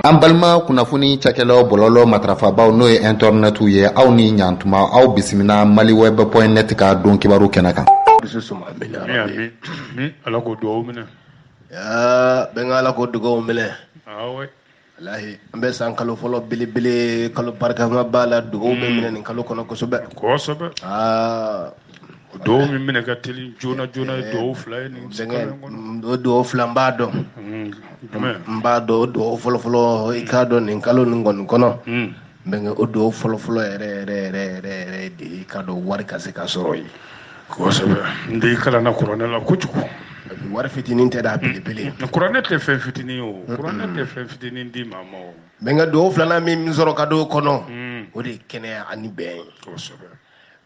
An balima kunnafoni cakɛlaw bɔlɔlɔ matrafabaw n'o ye internet ye aw ni ɲantuma aw bisimila maliweb.net ka don kibaru kɛnɛ kan. Ala ko dugawu minɛ. Bɛn ala ko dugawu minɛ. Wallahi an bɛ san kalo fɔlɔ belebele kalo barikama b'a la dugawu bɛ minɛ nin kalo kɔnɔ kosɛbɛ. Dugawu min minɛ ka teli joona dugawu fila ye nin o dugawu fila n b'a dɔn. N b'a dɔn dugawu fɔlɔfɔlɔ i k'a dɔn nin kalo nin kɔni kɔnɔ. Bɛn o dugawu fɔlɔfɔlɔ yɛrɛ de i k'a dɔn wari ka se ka sɔrɔ ye. Kosɛbɛ n de kalan na kuranɛ la kojugu. Wari fitinin tɛ da belebele. Kuranɛ tɛ fɛn fitinin o. Kuranɛ tɛ fɛn fitinin di maa ma o. Bɛn ka dugawu filanan min sɔrɔ ka don kɔnɔ o de ye kɛnɛya ani bɛn ye. Kosɛbɛ.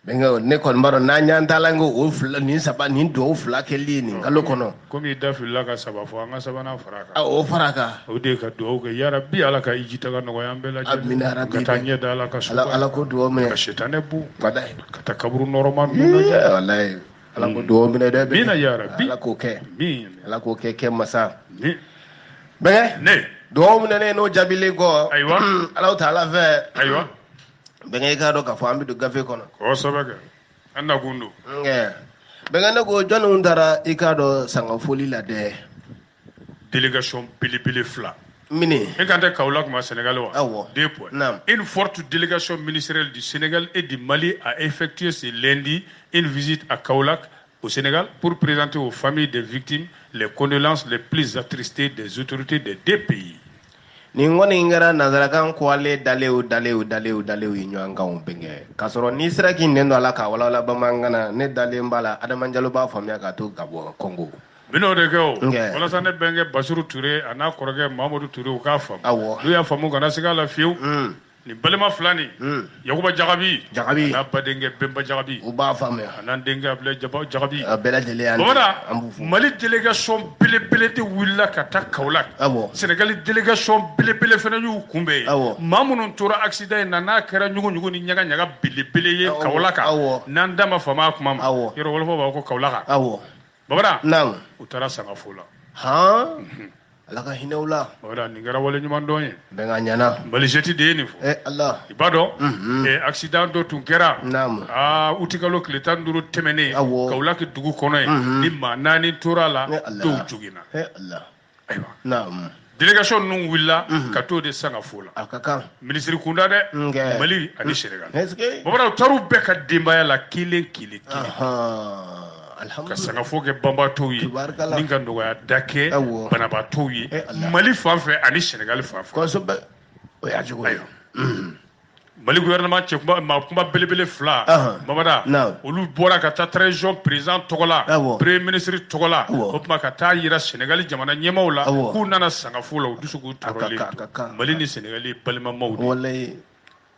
Bɛn ne kɔni b'a dɔn n'an y'an taala ko o fila nin saba nin dugawu fila kɛli nin kalo kɔnɔ. Komi i da filila ka saba fɔ an ka sabanan fara kan. O fara kan. O de ka dugawu kɛ yarabi ala ka hiji taga nɔgɔya an bɛɛ lajɛlen. Amina yarabi. Ka taa ɲɛ da ala ka so. Ala ko dugawu minɛ. Ka sitanɛ bu. Walahi. Ka taa kaburu nɔrɔma ninnu lajɛ. Walahi. Ala ko dugawu minɛ dɛ. Mina yarabi. Ala k'o kɛ. Ala k'o kɛ masa. Bɛn. Ne. Dugawu minɛ n'o jaabilen kɔ. Ayiwa. Ala ta ala fɛ. Ayiwa. Bɛn i k'a dɔn k'a fɔ an bɛ don gafe kɔnɔ. Kosɛbɛ kɛ. An na kun don. Bɛn ne ko jɔnniw taara i k'a dɔn sanga foli la dɛ. Délégation belebele fila. Mini. Et quand tu Kaolack ma Sénégal wa. 2 points. Une forte délégation ministérielle du Sénégal et du Mali a effectué ce lundi une visite à Kaolack au Sénégal pour présenter aux familles des victimes les condoléances les plus attristées des autorités des deux pays. Ni ngoni ngara nazarakan ko ale dalew yi ɲɔgɔn kan bɛngɛ ka sɔrɔ ni sira k'i nendo ala ka wala bamaangana ne dalen b'a la Adama Jalo b'a faamuya ka to ka bɔ Congo. Bino de kɛ o walasa ne bɛnkɛ Basiru Ture a n'a kɔrɔkɛ Mamadou Ture u k'a faamu n'u y'a faamu kana segin a la fiyewu ni balima fila nin Yakuba Jagabi n'a badenkɛ Bemba Jagabi u b'a faamuya a n'an denkɛ Abulaye Jagabi a bɛɛ lajɛlen bamanan Mali délégation belebele de wulila ka taa Kaolack Sénégal délégation belebele fana y'u kunbɛn ye maa minnu tora accident in na n'a kɛra ɲugu ni ɲaga belebele ye Kaolack n'an da ma fama a kuma ma yɔrɔ wɔlɔfɔ b'a ko Kaolack bamanan u taara Sangafo la ala ka hinɛw la wala nin kɛra wale ɲuman dɔn ye bɛn ka ɲana Mali jeti de ye nin fɔ Allah i b'a dɔn accident dɔ tun kɛra utikalo tile 15 tɛmɛnen Kaolack dugu kɔnɔ ye ni maa 4 tora la dɔw joginna ayiwa délégation ninnu wulila ka t'o de Sangafo la a ka kan ministre kunda dɛ Mali ani Sénégal bamanan u taar'u bɛɛ ka denbaya la kelen ka Sangafo kɛ banbaatɔw ye ni ka nɔgɔya da kɛ banabaatɔw ye Mali fan fɛ ani Sénégal fan fɛ kosɛbɛ o y'a jogo ye Mali gouvernement cɛ kuma belebele fila bamada olu bɔra ka taa transition président tɔgɔ la premier ministre tɔgɔ la o tuma ka taa yira Sénégal jamana ɲɛmaaw la k'u nana Sangafo la u dusu k'u tɔɔrɔlen Mali ni Sénégal balimamaw de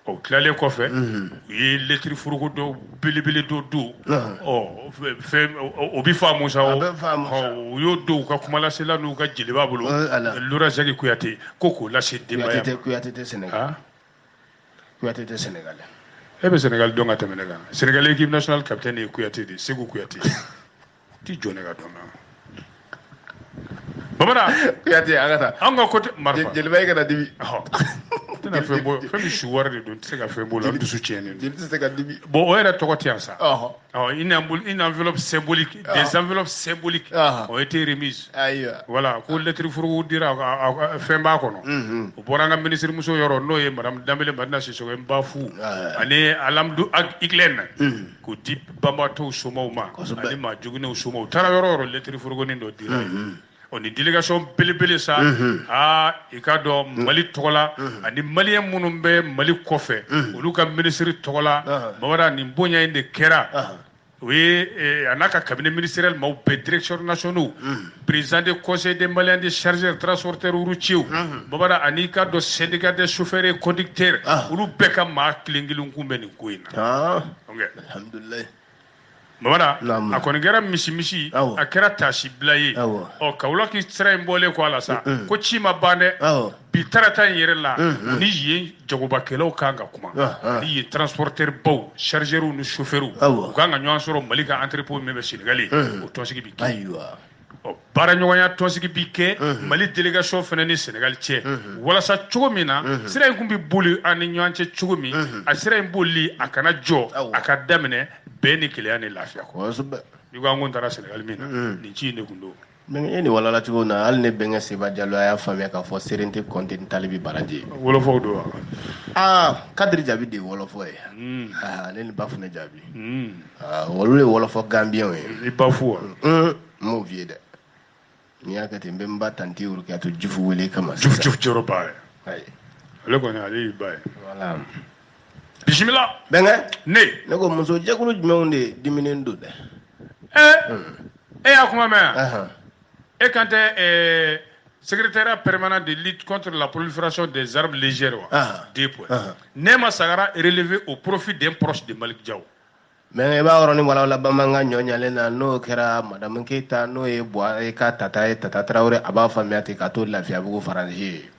o tilalen kɔfɛ u ye lettre furuko dɔ belebele dɔ don fɛn o bi faamu sa u y'o don u ka kumalasela n'u ka jeli b'a bolo Lora Zaki Kuyate ko k'o lase denbaya ma Kuyate tɛ Sénégal e bɛ Sénégal dɔn ka tɛmɛ ne kan Sénégal équipe nationale capitaine ye Kuyate de Sékou Kuyate ti jɔ ne ka dɔn na bamanan Kuyate an ka taa an ka côté marifa jeliba ye ka na dibi tɛna fɛn bɔ fɛn min su wari de don tɛ se ka fɛn bɔ la dusu tiɲɛnen jeli tɛ se ka dibi bon o yɛrɛ tɔgɔ tɛ yan sa une enveloppe symbolique des enveloppes symboliques ont été remises voilà ko lettre furuko dira fɛn b'a kɔnɔ o bɔra an ka ministre muso yɔrɔ n'o ye madame Dambele Madina Sissoko Mbafu ani Alamdu Iglesias k'o di banbaatɔw somɔgɔw ma ani maa joginnenw somɔgɔw u taara yɔrɔ o yɔrɔ lettre furukonin dɔ dira yen o ni délégation belebele sa i k'a dɔn Mali tɔgɔ la ani maliyɛn minnu bɛ Mali kɔfɛ olu ka ministre tɔgɔ la bamanan nin bonya in de kɛra o ye a n'a ka cabinet ministériel maaw bɛɛ directeurs nationaux président du conseil des Maliens des chargeurs transporteurs routiers bamanan ani k'a dɔn syndicat des chauffeurs et conducteurs olu bɛɛ ka maa kelen kun bɛ nin ko in na alhamdulilayi bamanan a kɔni kɛra misi a kɛra taasibila ye Kaolack sira in bɔlen kɔ a la sa ko ci ma ban dɛ bi tarata in yɛrɛ la ni yen jagobakɛlaw kan ka kuma ni yen transporteur baw chargeurs ni chauffeurs u kan ka ɲɔgɔn sɔrɔ Mali ka entrepôt min bɛ Sénégal o tɔnsigi bi kɛ baaraɲɔgɔnya tɔnsigi bi kɛ Mali délégation fana ni Sénégal cɛ walasa cogo min na sira in kun bi boli ani ɲɔgɔn cɛ cogo min a sira in boli a kana jɔ a ka daminɛ bɛn ni keleya ni lafiya kosɛbɛ ni ko an kun taara Sénégal min na nin ci ne kun don mais ni wala la cogo na hali ne bɛnkɛ Seba Jalo a y'a faamuya k'a fɔ Serente Kɔnte ni Talibi Baraji wolofaw don wa Kadiri jaabi de ye wolofɔ ye ne ni Bafune jaabi olu ye wolofɔ Gambien ye i Bafu wa m'o f'i ye dɛ n'i y'a kɛ ten n bɛ n ba tanti Urukiya to Jufu wele kama Juf jɔrɔba ye ale kɔni ale y'i ba ye voilà bisimila bɛnkɛ ne ko muso jɛkulu jumɛnw de diminen don dɛ e y'a kuma mɛn e kan tɛ secrétariat permanent de lutte contre la prolifération des armes légères wa deux points Nema Sagara est relevé au profit d'un proche de Malik Diaw mais i b'a yɔrɔ ni walawala bamanan ɲɔ ɲalen na n'o kɛra madame Keita n'o ye Buhari ka tata ye Tata Traoré a b'a faamuya ten ka to Lafiyabugu Faransi ye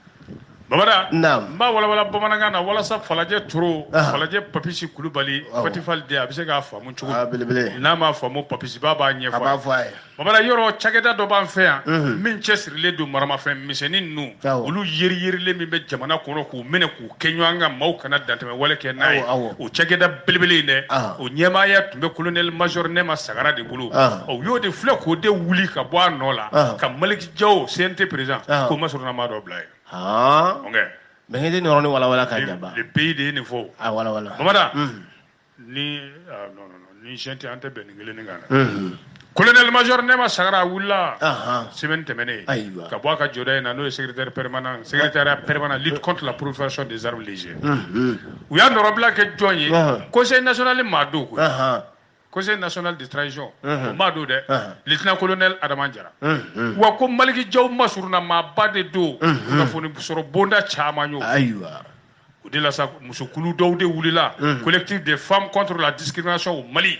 Babada n b'a walawala bamanankan na walasa Falajɛ Toro Falajɛ Papisi Kulubali Fatifal de a bɛ se k'a faamu cogo min n'a m'a faamu Papisi ba b'a ɲɛfɔ a b'a fɔ a ye Babada yɔrɔ cakɛda dɔ b'an fɛ yan min cɛsirilen don maramafɛn misɛnnin ninnu olu yeri-yerilen min bɛ jamana kɔnɔ k'u minɛ k'u kɛ ɲɔgɔn kan maaw kana dantɛmɛ wale kɛ n'a ye o cakɛda belebele in dɛ o ɲɛmaaya tun bɛ colonel major Nema Sagara de bolo o y'o de filɛ k'o de wuli ka bɔ a nɔ la ka Malik Diaw CNT président k'o ma sɔrɔ maa dɔ bila ye mais ni yɔrɔ ni walawala ka ɲaba le pays de ye nin fɔ walawala Babada ni non ni jɛn tɛ an tɛ bɛn nin kelen kan na colonel major Nema Sagara wulila semaine tɛmɛnen ka bɔ a ka jɔda in na n'o ye secrétaire permanent lutte contre la prolifération des armes légères u y'a nɔrɔbila kɛ jɔn ye conseil national maa don koyi conseil national de transition o maa don dɛ lieutenant colonel Adama Jara wa ko Malik Diaw masuruna maaba de don kunnafoni sɔrɔ bonda caman y'o o de la sa musokulu dɔw de wulila collectif des femmes contre la discrimination au Mali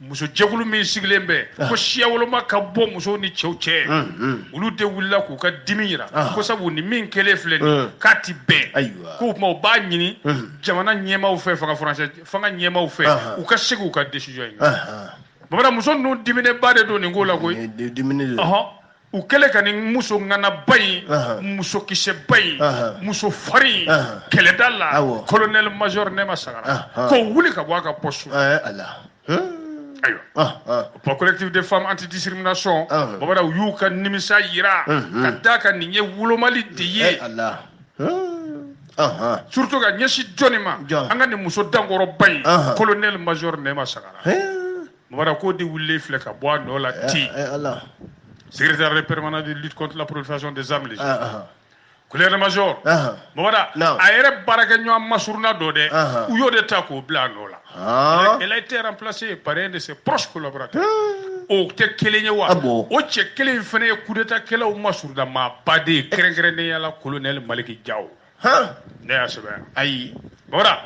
muso jɛkulu min sigilen bɛ ko siya woloma ka bɔ musow ni cɛw cɛ olu de wulila k'u ka dimi yira ko sabu ni min kɛlen filɛ nin k'a ti bɛn k'o kuma o b'a ɲini jamana ɲɛmaaw fɛ fanga ɲɛmaaw fɛ u ka se k'u ka décision in Babada muso ninnu diminenba de don nin ko la koyi u kɛlen ka nin muso ŋanaba in muso kisɛba in muso farin kɛlɛda la colonel major Nema Sagara k'o wuli ka bɔ a ka poste pour collectif de femmes anti-discrimination Babada u y'u ka nimisa yira ka da ka nin ye wolomali de ye surtout ka ɲɛsin jɔnni ma an ka nin muso dankɔrɔba in colonel major Nema Sagara Babada k'o de wulilen filɛ ka bɔ a nɔ la ten secrétaire permanent de lutte contre la prolifération des armes légères colonel major Babada a yɛrɛ baarakɛɲɔgɔn masuruna dɔ dɛ u y'o de ta k'o bila a nɔ la elle a été remplacée par un de ses proches collaborateurs o tɛ kelen ye wa o cɛ kelen in fana ye coup d'état kɛlaw masuruna maaba de ye kɛrɛnkɛrɛnnenya la colonel Malik Diaw ne y'a sɛbɛn ayi Babada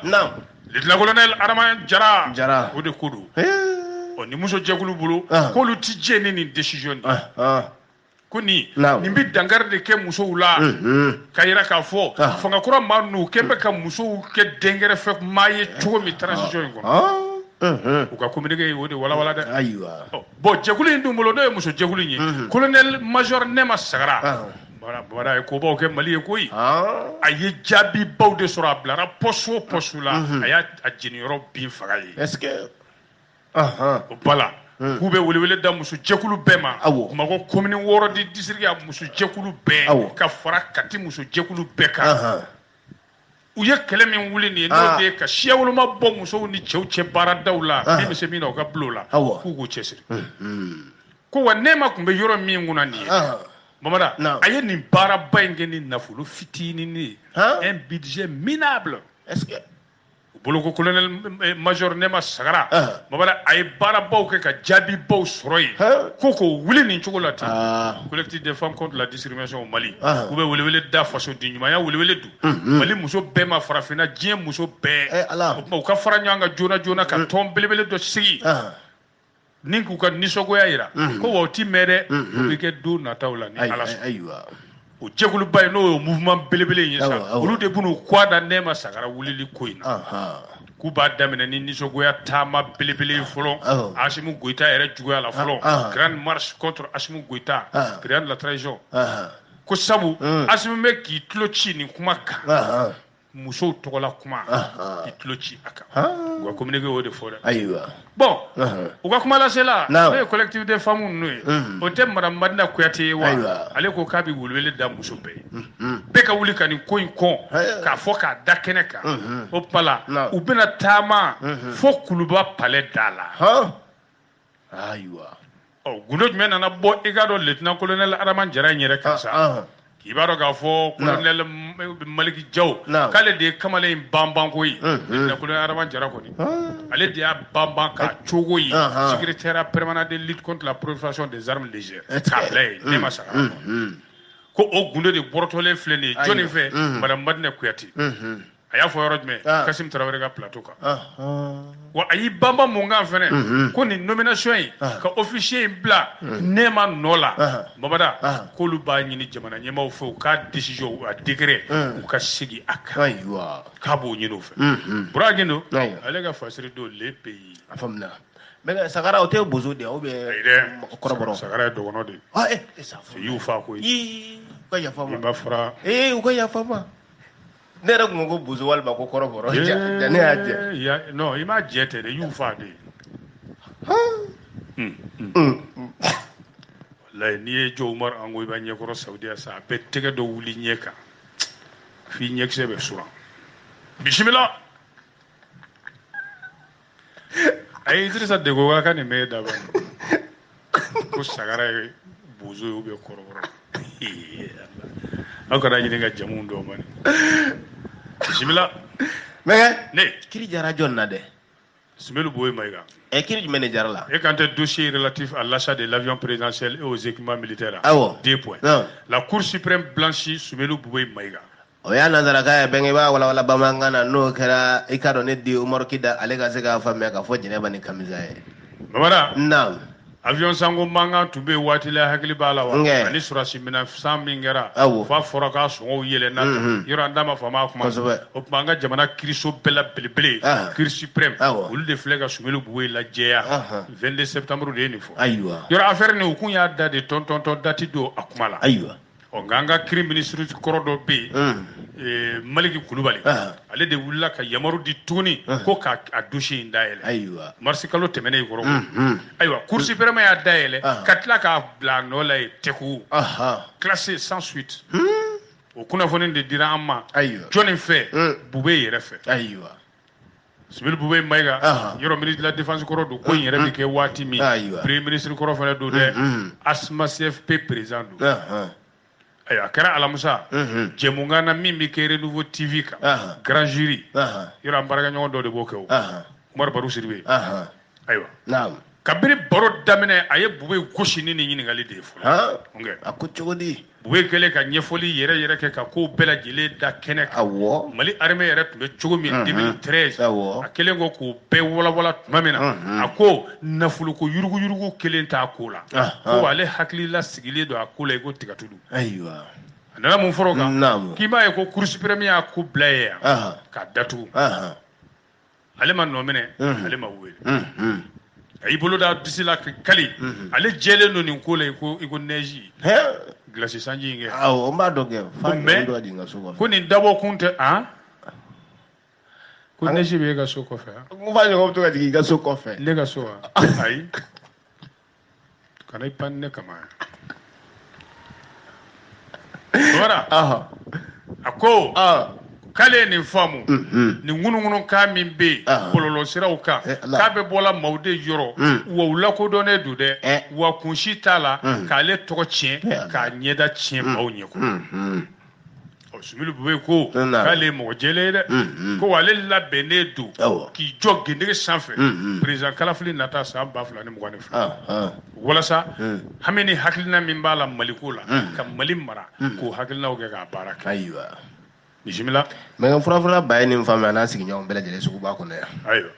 lieutenant colonel Adama Jara o de ko don ni muso jɛkulu bolo k'olu ti jɛ ni nin décision de ko nin bɛ dankari de kɛ musow la ka yira k'a fɔ fangakura maa ninnu k'e bɛ ka musow kɛ dɛnkɛrɛfɛ maa ye cogo min transition in kɔnɔ u ka communiqué o de walawala dɛ bon jɛkulu in dun bolo n'o ye muso jɛkulu in ye colonel major Nema Sagara Babada a ye kobaw kɛ Mali ye koyi a ye jaabibaw de sɔrɔ a bilara poste o poste la a y'a jeniyɔrɔ bin faga ye est-ce que o bala k'u bɛ welewele da muso jɛkulu bɛɛ ma Bamakɔ commune 6 di district a muso jɛkulu bɛɛ ka fara Kati muso jɛkulu bɛɛ kan u ye kɛlɛ min wuli nin ye n'o de ye ka siya woloma bɔ musow ni cɛw cɛ baaradaw la min bɛ se min na u ka bila o la k'u k'u cɛsiri ko wa Nema tun bɛ yɔrɔ min kunna nin ye Babada a ye nin baaraba in kɛ ni nafolo fitinin ye un budget minable est-ce que bolo ko colonel major Nema Sagara Babada a ye baarabaw kɛ ka jaabibaw sɔrɔ yen ko k'o wuli nin cogo la ten collectif des femmes contre la discrimination au Mali u bɛ welewele da fasoden ɲumanya welewele dun Mali muso bɛɛ ma farafinna diɲɛ muso bɛɛ o tuma u ka fara ɲɔgɔn kan joona joona ka tɔn belebele dɔ sigi ni k'u ka nisɔngoya yira ko wa o ti mɛn dɛ o bɛ kɛ don nataw la ni Ala sɔnna o jɛkuluba in n'o ye mouvement belebele in ye sa olu de b'u kɔ da Nema Sagara wulili ko in na k'u b'a daminɛ ni nisɔngoya taama belebele fɔlɔ Assimi Goïta yɛrɛ juguya la fɔlɔ grande marche contre Assimi Goïta président de la transition ko sabu Assimi bɛ k'i tulo ci nin kuma kan musow tɔgɔla kuma k'i tulo ci a kan u ka communiqué o de fɔ dɛ ayiwa bon u ka kuma lasela n'o ye collectivité des femmes ninnu ye o tɛ madame Madina Kuyate ye wa ale ko k'a bɛ welewele da muso bɛɛ ye bɛɛ ka wuli ka nin ko in kɔn k'a fɔ k'a da kɛnɛ kan o tuma la u bɛna taama fo Kuluba palais da la ayiwa gundo jumɛn nana bɔ i ka dɔn lieutenant colonel Adama Jara in yɛrɛ kan sa k'i b'a dɔn k'a fɔ colonel Maliki Jaw k'ale de ye kamalen in banban ko ye lieutenant colonel Adama Jara kɔni ale de y'a banban k'a cogo ye secrétaire permanent de lutte contre la prolifération des armes légères k'a bila yen ne ma sara ko o gundo de bɔrɔtɔlen filɛ nin ye jɔnni fɛ madame Madina Kuyate a y'a fɔ yɔrɔ jumɛn Kassim Tarawele ka plateau kan wa a y'i banban mun kan fɛnɛ ko nin nomination in ka officier in bila Nema nɔ la Babada k'olu b'a ɲini jamana ɲɛmaaw fɛ u ka décision a décret u ka segin a kan k'a b'o ɲini u fɛ Bura Gindo ale ka fasiri don le pays a faamuna mais Sagara o tɛ bozo de ou bien kɔrɔbɔrɔ Sagara ye dɔgɔnɔ de c'est y'u fa ko ye u ka yafa ma i ma fara u ka yafa ma ne yɛrɛ kun ko bozo walima ko kɔrɔbɔrɔ ja ne y'a jɛ non i m'a jɛ tɛ dɛ i y'u fa de wallahi n'i ye jɔ Umar Ango i b'a ɲɛkɔrɔ Saudiya sa a bɛ tɛgɛ dɔ wuli ɲɛ kan f'i ɲɛkisɛ bɛ suran bisimila a ye Idrissa Degoga ka nin bɛ daba ko Sagara ye bozo ye ou bien kɔrɔbɔrɔ aw kana ɲini ka jamu dɔw ma bisimila ne kiri jara jɔn na dɛ Soumeylou Boué Maïga kiri jumɛn de jara la et quand un dossier relatif à l'achat de l'avion présidentiel et aux équipements militaires 2 points la Cour suprême blanchit Soumeylou Boué Maïga o y'a nanzarakan ye bɛnkɛ i b'a walawala bamanankan na n'o kɛra i ka dɔn ne di Umaru Kida ale ka se k'a faamuya ka fɔ Jɛnɛba ni Kamisa ye Babada naam avion sango mankan tun bɛ yen waati la hakili b'a la wa ani surasi minɛ san min kɛra f'a fɔra k'a sɔngɔw yɛlɛnna yɔrɔ an da ma faama kuma o tuma an ka jamana kiiriso bɛɛ la belebele kiiri suprême olu de filɛ ka Soumeylou Boué lajɛya 22 septembre de ye nin fɔ yɔrɔ affaire nin u kun y'a da de tɔntɔntɔn dati don a kuma la nka an ka kiiri minisiri kɔrɔ dɔ bɛ yen Maliki Kulubali ale de wulila ka yamaru di tuguni ko k'a dossier in dayɛlɛ marisi kalo tɛmɛnen in kɔrɔ ayiwa Cour suprême y'a dayɛlɛ ka tila k'a bila a nɔ la yen tɛku classé sans suite o kunnafoni de dira an ma jɔnni fɛ Boué yɛrɛ fɛ Soumeylou Boué Maïga yɔrɔ ministre de la défense kɔrɔ don ko in yɛrɛ bɛ kɛ waati min premier ministre kɔrɔ fana don dɛ Asma CFP président don a kɛra alamisa jɛmunkan na min bɛ kɛ Renouveau TV kan grand jury yɔrɔ an baarakɛɲɔgɔn dɔ de b'o kɛ o Umaru Baru Sidibe ayiwa kabini baro daminɛ a ye Boué gosi ni nin ɲininkali de ye fɔlɔ a ko cogo di Boué kɛlen ka ɲɛfɔli yɛrɛ kɛ ka kow bɛɛ lajɛlen da kɛnɛ kan Mali armée yɛrɛ tun bɛ cogo min 2013 a kɛlen ko k'o bɛɛ walawala tuma min na a ko nafoloko yuruguyurugu kelen t'a ko la ko ale hakili la sigilen don a ko la i ko tigatulu a nana mun fɔra o kan k'i b'a ye ko Cour suprême y'a ko bila ye yan k'a datugu ale ma nɔ minɛ ale ma wele a y'i bolo da disi la kali ale jɛlen don nin ko la i ko neige glace sanji in kɛ n b'a dɔn kɛ ko nin dabɔ kun tɛ ko neige bɛ e ka so kɔfɛ n b'a ɲɔgɔn bɛ to ka jigin i ka so kɔfɛ ne ka so wa ayi kana i pan ne kama Babada a ko k'ale ye nin faamu nin ŋunuŋunukan min bɛ yen bɔlɔlɔsiraw kan k'a bɛ bɔla maaw de yɔrɔ wa u lakodɔnnen don dɛ wa kunsi t'a la k'ale tɔgɔ tiɲɛ k'a ɲɛda tiɲɛ maaw ɲɛkɔrɔ Soumeylou Boué ko k'ale ye mɔgɔ jɛlen ye dɛ ko ale labɛnnen don k'i jɔ gindigi sanfɛ président Kalafili nata san 2022 walasa hami ni hakilina min b'a la Maliko la ka Mali mara k'o hakilinaw kɛ k'a baara kɛ bisimila mɛ furafura ba ye nin faamuya n'a sigiɲɔgɔn bɛɛ lajɛlen sugu b'a kɔnɔ yan ayiwa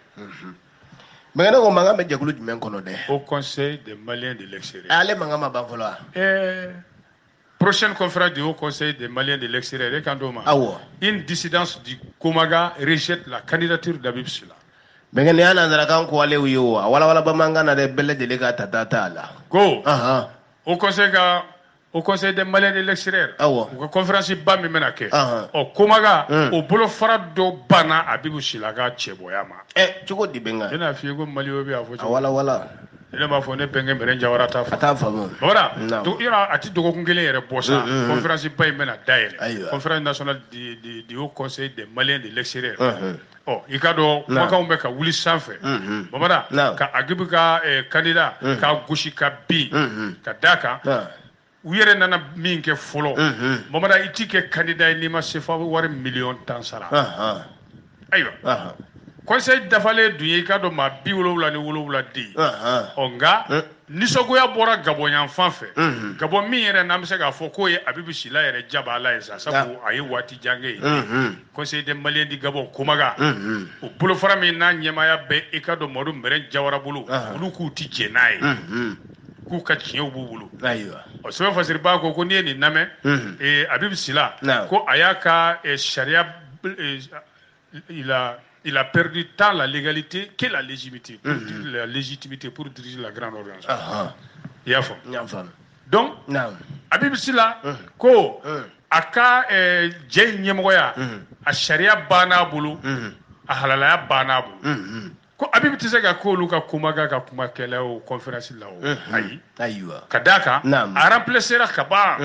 mɛ ne ko mankan bɛ jɛkulu jumɛn kɔnɔ dɛ Au Conseil des Maliens de l'extérieur ale mankan ma ban fɔlɔ wa prochaine conférence du Haut Conseil des Maliens de l'extérieur, une dissidence du Komaga rejette la candidature d'Habib Silla. Au conseil des Maliens de l'extérieur, la conférence Bami Menake, au Komaga, au bolo farado bana Habib Silla ga cheboyama. Chuko di benga. Ina fiego Maliobi avocho. Wala. Il m'a fait pengue meren jawara ta fa. Voilà. Donc il a ati dogo kungele yere bossa conférence Bami Mena daire. Conférence nationale du Haut Conseil des Maliens de l'extérieur. Oh, ikado maka umbeka wuli sanfé. Voilà. Ka Habib ka candidat ka gushi ka bi ka daka. Uyere nana minke folo. Mamada itike candidat ni ma sefa war million tansara. Ayo. Conseil dafale duye kado ma bi wolowula ni wolowula di. Onga nisogoya bora Gabon yan fanfé. Gabon mi yere na mse ga fo ko ye Habib Silla yere jaba la esa sabu ayi wati jange. Conseil des Maliens di Gabon Komaga. O bolo fara mi na nyemaya be ikado modu meren jawara bulu. Ulu ku ti jenaye. Ku ka tiɲɛw b'u bolo. Ayiwa. O sɛbɛn fasiri b'a ko n'i ye nin lamɛn Habib Silla ko a y'a ka sariya il a perdu tant la légalité que la légitimité pour diriger la grande organisation. I y'a faamu. Donc Habib Silla ko a ka jɛ ɲɛmɔgɔya a sariya banna a bolo a halalaya banna a bolo. Ko Habib tɛ se ka k'olu ka Komaga ka kuma kɛlɛ o conférence la o ayiwa ka d'a kan a remplacera ka ban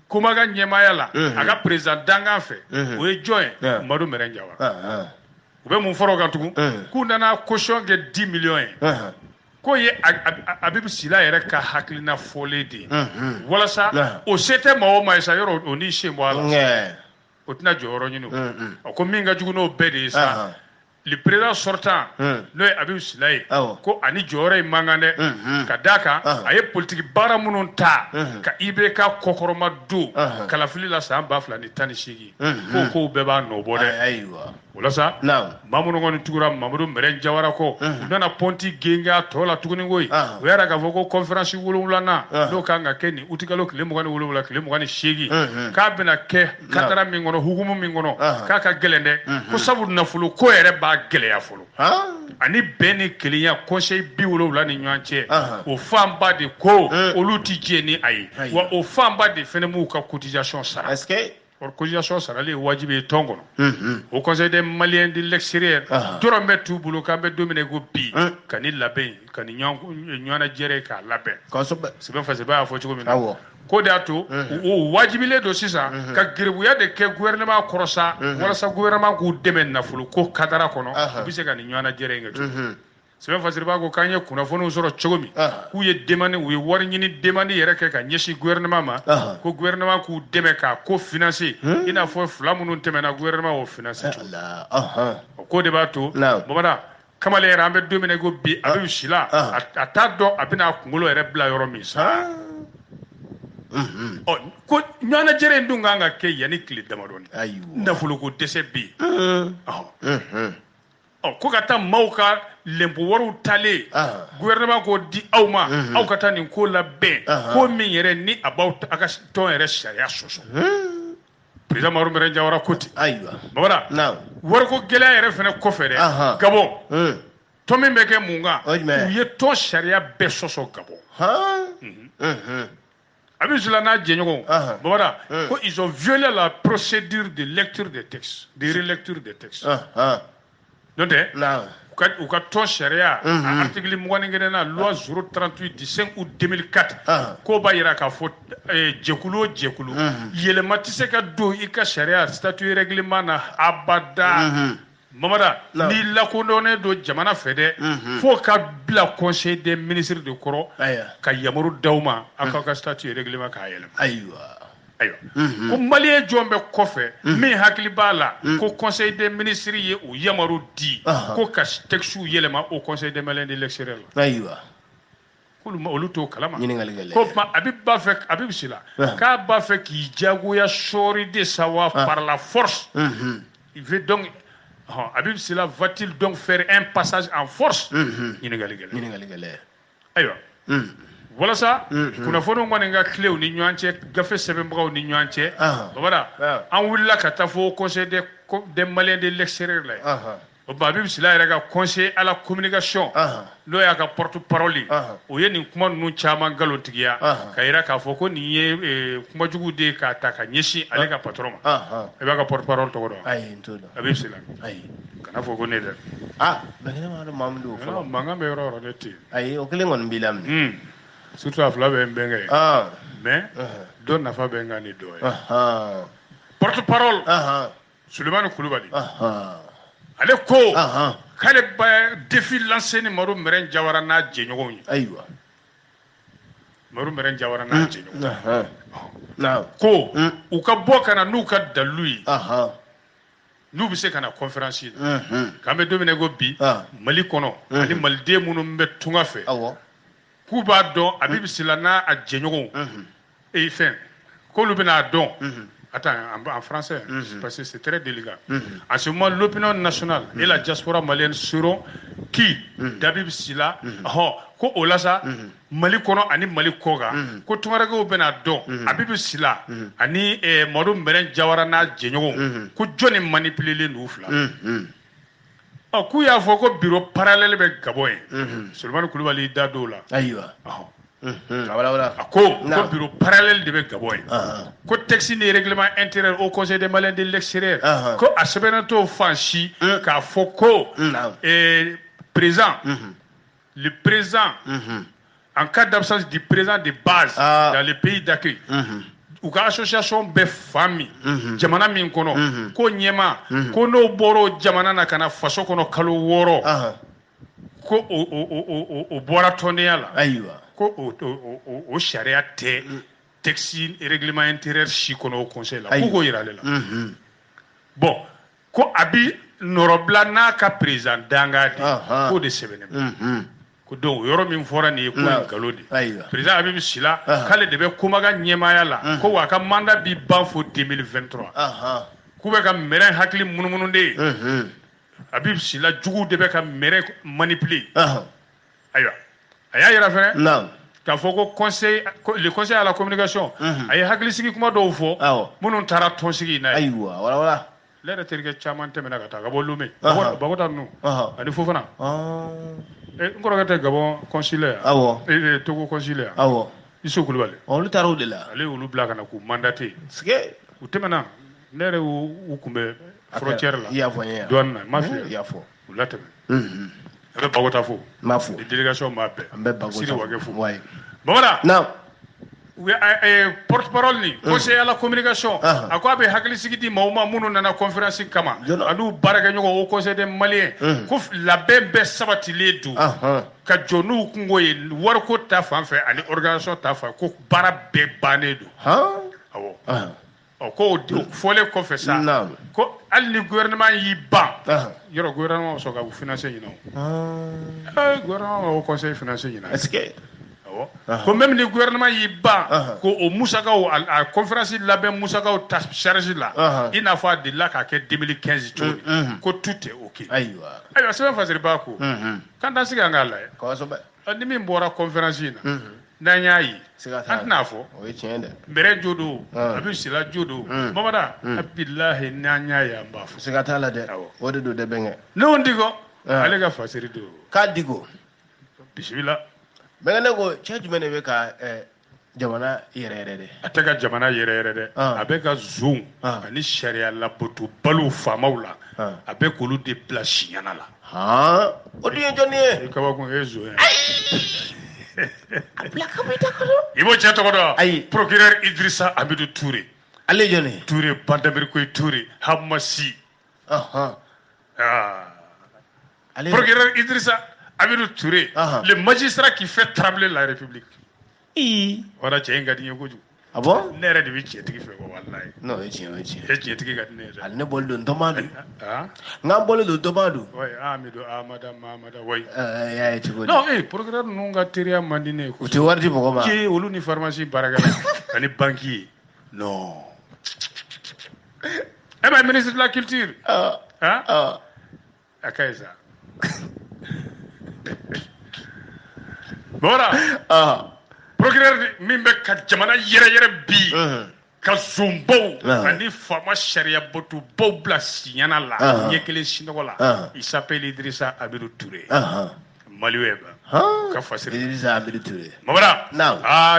Komaga ɲɛmaaya la a ka président dangan fɛ o ye jɔn ye Madu Mɛrɛn Jawara u bɛ mun fɔra o kan tugun k'u nana caution kɛ 10 millions ye k'o ye Habib Silla yɛrɛ ka hakilina fɔlen de ye walasa o se tɛ maa o maa ye sa yɔrɔ o n'i sen bɔ a la o tɛna jɔyɔrɔ ɲini o ko min ka jugu n'o bɛɛ de ye sa. Le président sortant n'o ye Habib Silla ye ko ani jɔyɔrɔ in man kan dɛ ka d'a kan a ye politique baara minnu ta ka IBK kɔkɔrɔma don kalafili la san 2018 k'o bɛɛ b'a nɔ bɔ dɛ o la sa maa minnu kɔni tugura Mamadu Mɛrɛn Jawara kɔ u nana pɔnti genge a tɔ la tuguni koyi o yɛrɛ k'a fɔ ko conférence 7nan n'o kan ka kɛ nin août kalo tile 27 tile 28 k'a bɛna kɛ katara min kɔnɔ hukumu min kɔnɔ k'a ka gɛlɛn dɛ ko sabu nafolo ko yɛrɛ b'a gɛlɛya fɔlɔ ani bɛn ni kelenya conseil 70 ni ɲɔgɔn cɛ o fanba de ko olu tɛ jɛ ni a ye wa o fanba de fɛnɛ m'u ka cotisation sara cotisation sarali ye wajibi ye tɔn kɔnɔ au conseil des Maliens de l'extérieur dɔrɔn bɛ t'u bolo k'an bɛ don min na ko bi ka ni labɛn ka ni ɲɔgɔnnajɛrɛ k'a labɛn sɛbɛn fasiba y'a fɔ cogo min na ko de y'a to o wajibilen don sisan ka geribuya de kɛ gouvernement kɔrɔ sa walasa gouvernement k'u dɛmɛ nafolo ko kadara kɔnɔ u bɛ se ka ni ɲɔgɔnnajɛrɛ in kɛ cogo sɛbɛn fasiri b'a ko k'an ye kunnafoniw sɔrɔ cogo min k'u ye demande u ye wari ɲini demande yɛrɛ kɛ ka ɲɛsin gouvernement ma ko gouvernement k'u dɛmɛ k'a ko financer i n'a fɔ fila minnu tɛmɛna gouvernement o financer o ko de b'a to Bamada kamalen yɛrɛ an bɛ don min na ko bi Habib Silla a t'a dɔn a bɛna a kunkolo yɛrɛ bila yɔrɔ min sa ko ɲɔgɔnnajɛrɛ in dun kan ka kɛ yanni tile damadɔni nafolo ko dɛsɛ bɛ yen ko ka taa maaw ka lempo wariw talen gouvernement k'o di aw ma aw ka taa nin ko labɛn ko min yɛrɛ ni a b'aw a ka tɔn yɛrɛ sariya sɔsɔ président Mamadu Mɛrɛn Jawara ko ten Bamada wariko gɛlɛya yɛrɛ fɛnɛ kɔfɛ dɛ Gabon tɔn min bɛ kɛ mun kan u ye tɔn sariya bɛɛ sɔsɔ Gabon Habib Silla n'a jɛɲɔgɔnw Bamada ko ils ont violé la procédure de lecture des textes de relecture des textes n'o tɛ u ka tɔn sariya article 21 na loi 038 du 5 août 2004 k'o b'a yira k'a fɔ jɛkulu o jɛkulu yɛlɛma tɛ se ka don i ka sariya statut règlement na abada Mamada n'i lakodɔnnen don jamana fɛ dɛ fo ka bila conseil des ministres de kɔrɔ ka yamaru d'aw ma aw k'aw ka statut règlement k'a yɛlɛma ayiwa ko maliyɛn jɔn bɛ kɔfɛ min hakili b'a la ko conseil des ministres ye o yamaru di ko ka textes yɛlɛma au conseil des Maliens de l'extérieur olu t'o kalama ko tuma Habib Silla k'a b'a fɛ k'i jagoya sɔɔri de sa wa par la force il veut donc Habib Silla va-t-il donc faire un passage en force ɲininkali gɛlɛn ayiwa wala sa kuna fono ngone nga clé ni ñuanche gafe sebe mbaw ni ñuanche voilà an willa ka tafo conseil des maliens de l'extérieur là Babib Sila ira ka conseil à la communication lo ya ka porte-parole o ye nin kuma nu chama galotigiya ka ira ka fo ko ni ye kuma jugu de ka ta ka nyeshi ale ka patron e ba ka porte-parole to do ay ntodo Babib Sila ay kana fo ko ne de bagina ma do mamdu fo manga me ro de ti ay o kele ngon bilam surtout afla be mbenga mais don na fa be ngani do porte-parole Suleiman Koulibaly ale ko kale ba défi lancé ni Maru Meren Jawara na jeñogo ni aywa Maru Meren Jawara na jeñogo na ko u ka bo kana nu ka dalui nu bi se kana conférence yi kambe domine go bi Mali kono ani Malde munu mbe tunga fe ku ba don Habib Silana a jeñogo et fin ko lu bina don Attends, en français, parce que c'est très délicat. En ce moment, l'opinion nationale et la diaspora malienne seront qui Dabib Sila, ko Olasa, Mali Kono, ani Mali Koga, ko Tumarago Benado, Habib Sila, ani Maru Meren Jawarana Djenyo, ko Johnny manipuler les noufla. Ku ya foko bureau parallèle avec Gaboy. Seulement Koulibaly Dado là. Aïwa. Voilà. Ko bureau parallèle de Gaboy. Ko texte ni règlement intérieur au Conseil des Maliens de l'extérieur. Ko asebenato fanchi ka foko présent. Le présent en cas d'absence du présent de base dans les pays d'accueil. Ou ka association be famille jamana min kono ko nyema ko no boro jamana na kana faso kono kalo woro ko o bora tonela aywa ko o sharia te texte règlement intérieur shi kono au conseil la ko yirale la bon ko abi norobla na ka président dangadi ko de sebene ko donc yoro min fora ni ko galodi président Habib Sila kale de be kumaga nyemaya la ko wa ka mandat bi banfo 2023 ku be ka meren hakli munumunu de Habib Sila jugu de be ka meren manipuler aywa aya yira fere ka foko conseil le conseil à la communication ay hakli sigi kuma do fo munun tara ton sigi na aywa wala lere terke chaman temena ka ta gabo lume babo tanu ani fofana ngoro gata gabon consulaire Togo consulaire Issou Koulibaly on lu taro de la ale ulu bla kana ku mandaté ske u temena lere u kumbe frontière la ya vonya douane mafia ya fo u lateme abe bagota fo mafu délégation mabe ambe bagota siri wage fo ouais voilà non porte-parole ni conseil à la communication a ko abe hakili sigidi mawma munu nana conférence kama anu baraka nyoko au conseil des maliens ko la bembe sabati ledu ka jonu kungoye war ko ta fanfe ani organisation ta fa ko bara be banedu awo ko fole ko fe ça ko al gouvernement yi ban yoro gouvernement so ka financer yino gouvernement au conseil financier yino est-ce que ko même le gouvernement yi ba ko o musaka o a conférence label musaka o ta charge là il n'a pas de là qu'à 2015 ko tout est OK aywa c'est même fazer ba ko quand dans ce ngala ko so ba ni min bora conférence na nyayi antna fo o tiende mbere jodo Habib Sila jodo mamada billahi na nyaya mba fo sigata la de o de do de benge no ndigo ale ga fasiri do ka digo bismillah bengane ko cheju mene be ka jamana yere de ataka jamana yere de abeka zoom ani sharia la botu balu famawla abeka lu de place yana la o di joni e ka wa ko ezo aplaka be takoro ibo cheto ko do procureur Idrissa Amidou Touré ale joni Touré bandamir koy Touré hamasi procureur Idrissa Amidou Touré, le magistrat qui fait trembler la République. Voilà, tu as un gardien goju. Ah bon? Nere de bichi etiki fe wallahi. Non, echi. Echi etiki gadi nere. Al ne bol don tomadu. Nga bol don tomadu. Ouais, Amidou Amada ouais. Ya echi goju. Non, programme nunga teria mandine ko. Uti wardi boko ma. Ke olu ni pharmacie baragala. Ani banquier. Non. Ben ministre de la culture. Akaisa. Voilà. procureur min be ka jamana yɛrɛ bi ka zombaw ani fama sariya botu baw bila siɲana la ɲɛ kelen sinɔgɔ la il s'appelle Idrissa Amidou Touré Maliweb ka fasiri Idrissa Amidou Touré mabara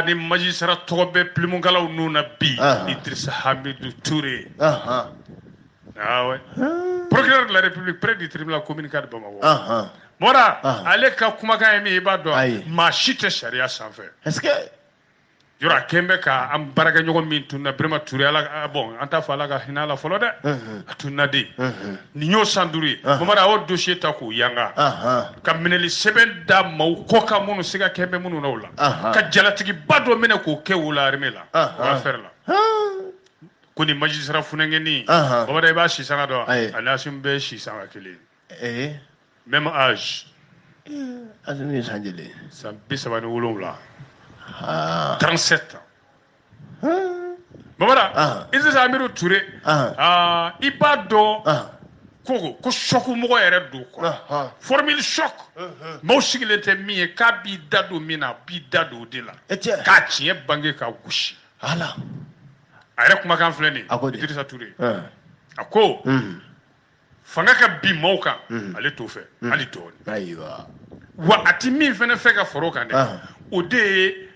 ni magistrat tɔgɔ bɛ plimukalaw nu na bi Idrissa Amidou Touré ouais procureur de la République près du tribunal communical de Bamako mora ale ka kumakan ye min i b'a dɔn maa si tɛ sariya sanfɛ est-ce que yɔrɔ a kɛn bɛ ka an baarakɛɲɔgɔn min tun na Birama Touré ala bon an t'a fɔ ala ka hinɛ a la fɔlɔ dɛ a tun na de nin y'o san 5 ye mamadu a y'o dossier ta k'o yanga ka minɛli sɛbɛn da maaw kɔ kan minnu se ka kɛ bɛ minnu na o la ka jalatigiba dɔ minɛ k'o kɛ o la armée la o affaire la ko ni magistrat funɛngɛni mamadu i b'a sisanga dɔn a n'Asim bɛɛ sisanga kelen même âge Asim ye san joli san 37 37 ans Bamara Idrissa Amidou Touré i b'a dɔn ko choc mɔgɔ yɛrɛ don quoi formule choc maaw sigilen tɛ min ye k'a b'i da don min na a b'i da don o de la k'a tiɲɛ bange k'a gosi a yɛrɛ kumakan filɛ nin Idrissa Touré a ko fanga ka bi maaw kan ale t'o fɛ hali dɔɔni wa a ti min fɛnɛ fɛ ka fara o kan dɛ o de ye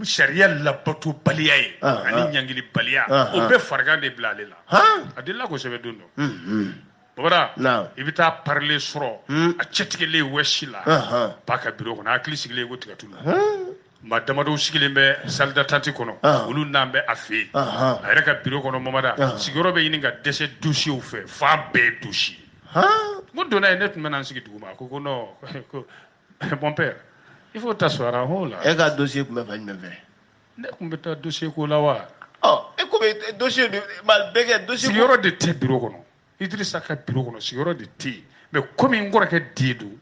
sariya labato baliya ye ani ɲangili baliya o bɛɛ farigan de bila ale la a delila kosɛbɛ don dɔ babara i bɛ taa parler sɔrɔ a cɛtigɛlen wɛsi la ba ka bureau kɔnɔ a hakili sigilen ko tigɛtulu maa damadɔw sigilen bɛ salle d'attente kɔnɔ olu n'an bɛ a fɛ yen a yɛrɛ ka bureau kɔnɔ mamada sigiyɔrɔ bɛ ɲini ka dɛsɛ dossier fɛ f'a bɛɛ ye dossier n donna yen ne tun bɛ na n sigi duguma ko non ko mon père il faut t'asseoir en haut là e ka dossier tun bɛ fa jumɛn fɛ ne tun bɛ taa dossier ko la wa e ko bɛ dossier de ma bɛɛ kɛ dossier sigiyɔrɔ de tɛ bureau kɔnɔ Idrissa ka bureau kɔnɔ sigiyɔrɔ de tɛ yen mais komi n kɔrɔkɛ den don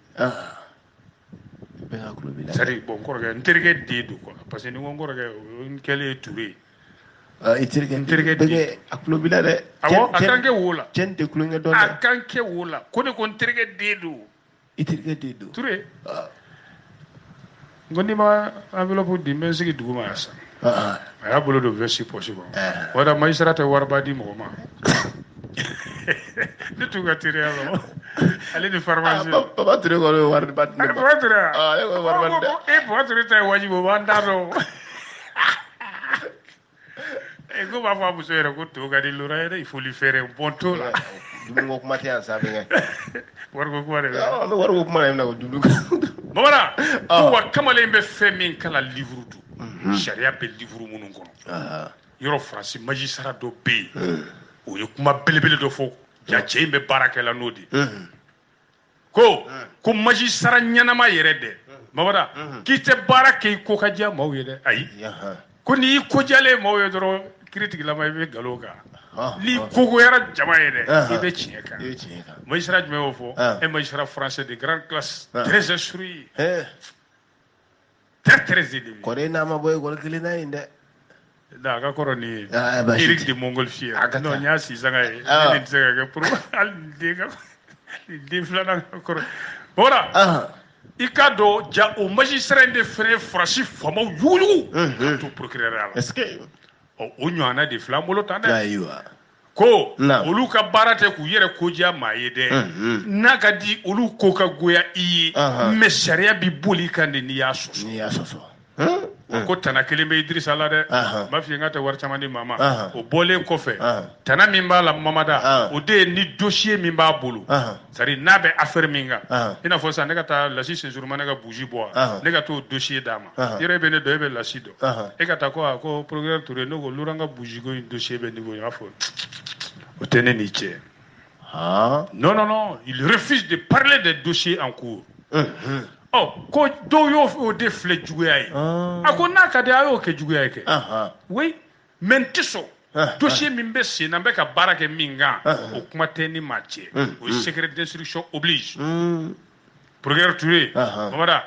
c'est-à-dire bon n kɔrɔkɛ n terikɛ den don quoi parce que ni ko n kɔrɔkɛ n kɛlen ye Touré i terikɛ den a tulo b'i la dɛ awɔ a kan kɛ wo la cɛ nin tɛ tulonkɛ dɔn dɛ a kan kɛ wo la ko ne ko n terikɛ den don i terikɛ den don Touré n ko n'i ma enveloppe di n bɛ n sigi duguma yan sisan a y'a bolo don veste poche kɔnɔ o da magistrat tɛ wariba di mɔgɔ ma ne tun ka teriya la ale ni pharmacie Papa Touré kɔni ye wariba di ne ma Papa Touré e ko wariba di dɛ Papa Touré ta ye wajibi o b'an da dɔn ko b'a fɔ a muso yɛrɛ ko to ka di Laurent ye dɛ il faut lui faire un bon taux la dumuni ko kuma tɛ yan sa fɛngɛ wariko kuma de bɛ an bɛ wariko kuma de bɛ na ko dumuni Bamara ko wa kamalen bɛ fɛn min kala livre dun sariya bɛ livre minnu kɔnɔ yɔrɔ Faransi magistrat dɔ bɛ yen o ye kuma belebele dɔ fɔ ja cɛ in bɛ baara kɛla n'o de ko magistrat ɲɛnama yɛrɛ dɛ Bamara k'i tɛ baara kɛ i ko ka diya maaw ye dɛ ayi ko n'i y'i kojalen maaw ye dɔrɔn kiritigilama i bɛ nkalon kan n'i kogoyara jama ye dɛ i bɛ tiɲɛ kan magistrat jumɛn y'o fɔ un magistrat français de grande classe très instruit très élevé kɔrɔ n'a ma bɔ école kelen na yen dɛ a ka kɔrɔ nin ye Eric de Montgolfier non n y'a sisanga ye ne tɛ se ka kɛ pour hali den filanan ka kɔrɔ bɔra i k'a dɔn ja o magistrat in de fɛnɛ ye Faransi faamaw yuguyugu ka to procureur la est-ce que o ɲɔgɔnna de filɛ an bolo tan dɛ ko olu ka baara tɛ k'u yɛrɛ kodiya maa ye dɛ n'a ka di olu ko ka goya i ye mais sariya bi boli i kan de n'i y'a sɔsɔ ko tana kelen bɛ Idrissa la dɛ n b'a f'i ye n ka tɛ wari caman di maa ma o bɔlen kɔfɛ tana min b'a la Mamada o de ye ni dossier min b'a bolo c'est-à-dire n'a bɛ affaire min kan i n'a fɔ sisan ne ka taa Lasi Sensuruma ne ka bougie bɔ ne ka t'o dossier d'a ma yɔrɔ e bɛ ne dɔn e bɛ Lasi dɔn e ka taa ko procureur Touré ne ko Laurent ka bougie ko in dossier bɛ niveau in b'a fɔ o tɛ ne ni cɛ non il refuse de parler des dossiers en cours ko dɔw y'o de filɛ juguya ye a ko n'a ka di a y'o kɛ juguya ye kɛ oui mais n tɛ sɔn dossier min bɛ sen na n bɛ ka baara kɛ min kan o kuma tɛ ni maa cɛ o ye secret d'instruction oblige procureur Touré Mamada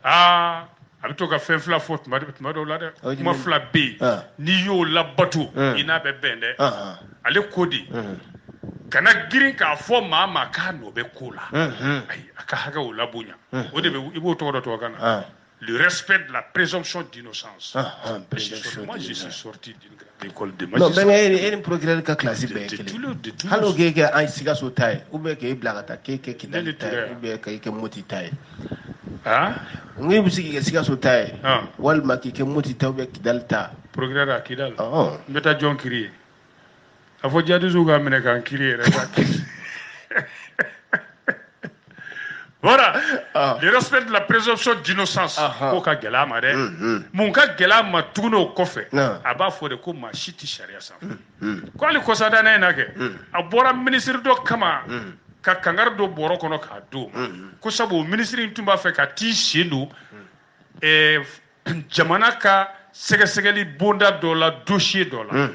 a bɛ to ka fɛn fila fɔ tuma dɔw la dɛ kuma fila bɛ yen n'i y'o labato i n'a bɛ bɛn dɛ ale ko de kana girin k'a fɔ maa ma k'a nɔ bɛ ko la ayi a ka hakɛ o labonya o de bɛ i b'o tɔgɔ dɔ tubabukan na le respect de la présomption d'innocence. Moi, je suis sorti d'une grande école de magistrat. Non, mais il procureur ka classe be kele. Halo ke ay siga so tay ou be ke blagata ke kidali tay ou be ke moti tay. Ngi busiki ke siga so tay. Wal maki ke moti tay ou be kidali ta. Procureur a kidal. Mbeta John Kiriye. Afo jadi zuga mene kan Kiriye rek. Voilà, le respect de la présomption d'innocence. Ko ka gela ma de. Mun ka gela ma tuno kofe. Aba fo de ko ma shiti sharia sa. Ko ali ko sada na na ke. Abora ministre do kama ka kangar do boro kono ka do. Ko sabo ministre tumba fe ka ti shenu jamana ka segesegeli bonda do la dossier do la.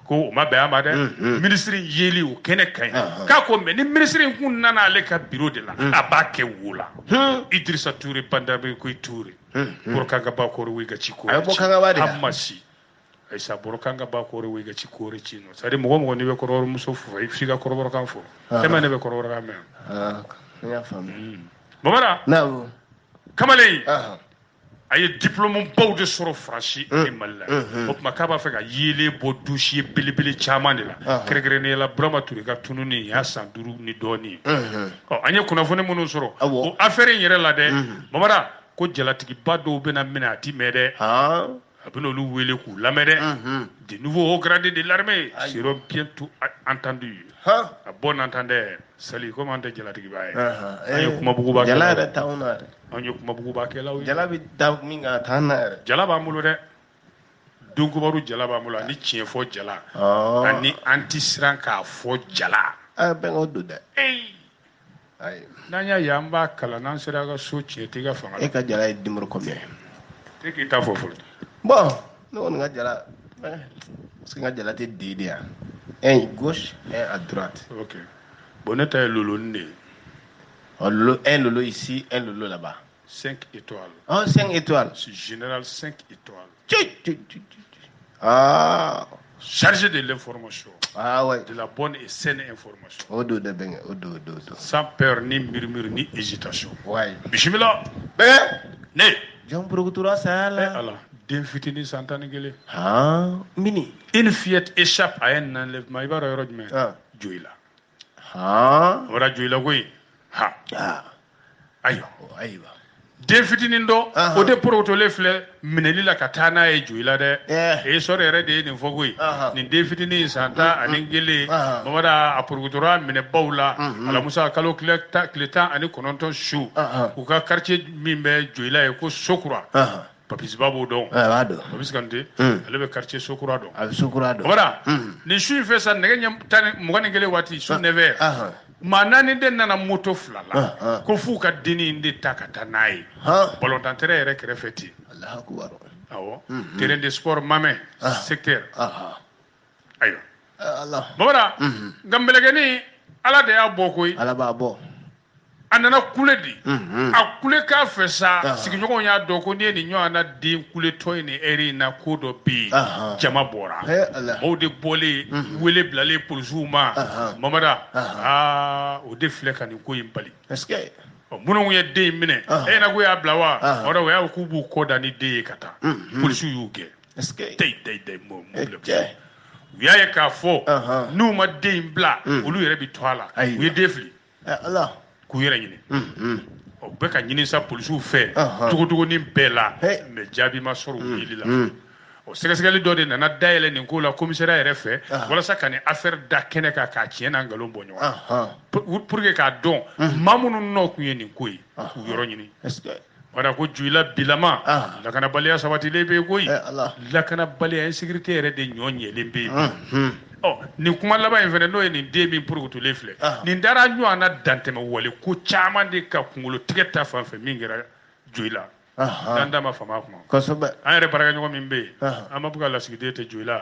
Ko ma be amade ministre yeli o kene kan ka ko me ni ministre kun nana ale ka bureau de la abake wula Idrissa Touré pandabe ko Touré pour kanga ba ko wi ga chiko ay bo kanga ba de amasi ay sa boro kanga ba ko wi ga chiko re chino sari mo mo ni be ko ro muso fu ay figa ko ro kan fo tema ne be ko ro ga men ya fami mamara na kamalei aye diplôme baw de soro franchi e malla o ma ka ba fe ka yele bo dossier bilibili chaman de la kregre ne la brama turi ka tununi ya sanduru ni doni anye kuna fone mono soro o affaire yere la de mamara ko jalatigi ba do bena mina ti mede abino lu wele ku lamede de nouveaux hauts gradés de l'armée seront bientôt entendus a bon entendeur sali comment de jalatigi ba anye kuma bugu ba jalada tauna anye kuma bugu ba ke lawi jalabi da minga tana jalaba mulo de dungu baru jalaba mulo ni chien fo jala ani anti sran ka fo jala ben odo de ay nanya yamba kala nan sira ga so chie tiga fanga e ka jala dimro ko me te ki ta fo fo bon non nga jala parce que nga jala te didia un gauche et à droite. OK. Boneta est lolo né. Un lolo ici, un lolo là-bas. 5 étoiles. 5 étoiles. C'est général 5 étoiles. Chargé de l'information. Ouais. De la bonne et saine information. Odo. Sans peur ni murmure ni hésitation. Ouais. Bismillah. Né. Jean Procureur ça là. Allah. D'un fitini santanigele. Mini. Une fillette échappe à un enlèvement. Il va rejoindre Joïla. Ora Joïla oui. Ayo. D'un fitini ndo. Au dépôt de l'efflet, mineli la katana et Joïla de. Et sorere de ni fogui. Ni d'un fitini santa aningele. Mamada a Procureur mine baula. Ala Musa kalo kleta ani kononton chou. Ou ka quartier mimbe Joïla e ko Sokura. Papis Babo don. Papis Kante. Elle veut quartier Sokura don. Voilà. Ni suis fait ça n'engagem tane mugani gele wati su neve. Manani den nana moto flala. Ko fu ka dini inde takata nai. Ballon d'entrée rek refeti. Allah akbar. Awo. Terrain de sport mame secteur. Ayo. Allah. Voilà. Gambelegeni ala de abokoi. Ala ba bo. Anana kule di a kule ka fe sa sigiɲɔgɔnw y'a dɔn ko ni ni ɲɔgɔn na den kule tɔ ni eri na ko dɔ bi jama bɔra mɔgɔw de bɔlen wele bilalen polisiw ma mamada o de filɛ ka nin ko in bali minnu ye den in minɛ e na ko y'a bila wa o o y'a k'u b'u kɔ da ni den ye ka taa polisiw y'u gɛn tei mobile u y'a ye k'a fɔ n'u ma den in bila olu yɛrɛ bi to a la u ye den fili k'u yɛrɛ ɲini o bɛ ka ɲini sa polisiw fɛ cogo-cogonin bɛɛ la mais jaabi ma sɔrɔ u yeli la o sɛgɛsɛgɛli dɔ de nana dayɛlɛ nin ko la commissariat yɛrɛ fɛ walasa ka nin affaire da kɛnɛ kan k'a tiɲɛ n'a nkalon bɔ ɲɔgɔn pour que k'a dɔn maa minnu nɔ tun ye nin ko ye k'u yɔrɔ ɲini wala ko Joïla bilama lakanabaliya sabatilen bɛ yen koyi lakanabaliya insécurité yɛrɛ de ɲɔ ɲɛlen bɛ yen nin kuma laban in fɛnɛ n'o ye nin den min purukutulen filɛ nin dara ɲɔgɔn na dantɛmɛ wale ko caman de ka kunkolo tigɛ ta fan fɛ min kɛra Joïla n'an da ma fama a kuma kosɛbɛ an yɛrɛ baarakɛɲɔgɔn min bɛ yen an ma bɔ ka lasigiden tɛ Joïla